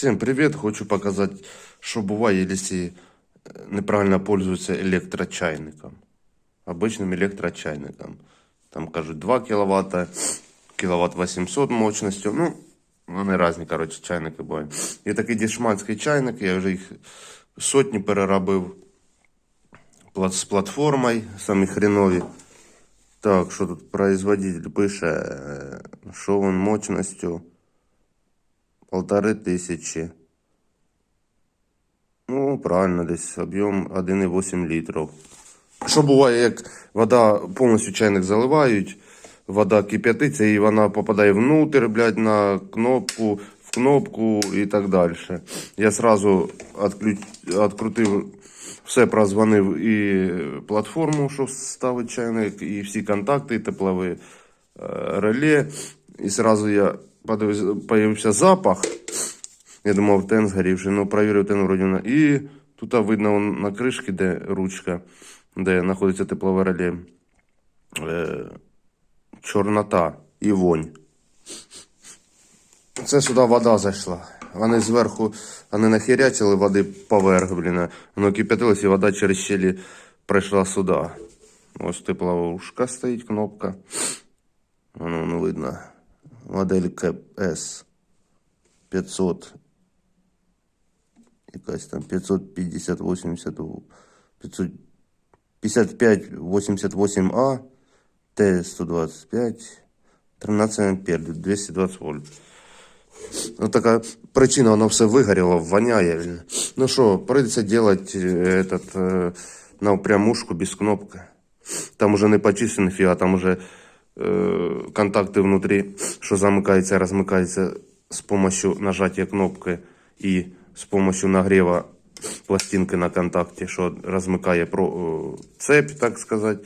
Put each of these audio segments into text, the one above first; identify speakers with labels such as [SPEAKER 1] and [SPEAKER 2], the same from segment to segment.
[SPEAKER 1] Всем привет! Хочу показать, что бывает, если неправильно пользуются электрочайником. Обычным электрочайником. Там, кажут, 2 киловатта, киловатт 800 мощностью. Ну, вони різні, короче, чайники бувають. Є такий дешманський чайник, я вже їх сотні переробив з платформою, самі хренові. Так, що тут производитель пише, що він мощностью 1500. Ну, правильно, десь об'єм 1,8 літрів. Що буває, як вода повністю чайник заливають, вода кип'ятиться і вона попадає внутрь, блядь, на кнопку, в кнопку і так далі. Я сразу відкрутив, все прозвонив і платформу, що ставить чайник, і всі контакти, теплові реле. І сразу я подивився, появився запах. Я думав, тен згорівший, ну провірив тен вроді. І тут видно на кришці, де ручка, де знаходиться теплове реле, чорнота і вонь. Це сюди вода зайшла. Вони зверху, вони нахерячили води поверх, блін. Воно кип'ятилось і вода через щелі прийшла сюди. Ось теплова ушка стоїть, кнопка. Воно не видно. Моделька S 500. Якась там 5588А, Т125, 13 ампер, 220 вольт. Вот такая причина, оно все выгорело, воняє. Ну что, придется делать на прямушку без кнопки. Там уже не почистен фига, там уже контакты внутри, что замыкается и размыкается с помощью нажатия кнопки и с помощью нагрева пластинки на контакте, что размыкает цепь, так сказать.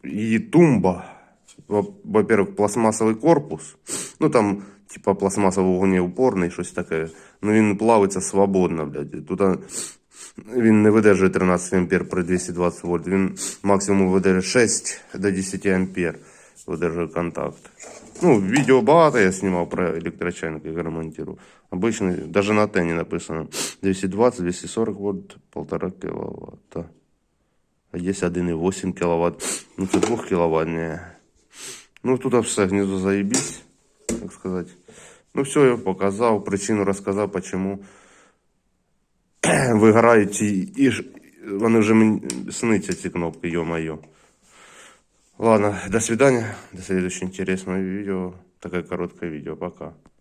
[SPEAKER 1] И тумба. Во-первых, пластмассовый корпус. Ну, там, типа, пластмасовий вогнеупорний, щось таке. Ну, він плавиться свободно, блядь. Тут він не видержує 13 ампер при 220 вольт. Він максимум видержує 6 до 10 ампер. Видержує контакт. Ну, відео багато я знімав про електрочайник, як ремонтую. Обычный, даже на тені написано. 220-240 вольт, 1,5 кВт. А є 1,8 кВт. Ну, це 2 кВт, не. Ну, тут все, гніздо заебись, так сказать. Ну, все, я показав, причину розказав, почему виграють і вони вже мені сниться, ці кнопки, ё-моё. Ладно, до свидания, до следующего интересного видео. Такое короткое видео, пока.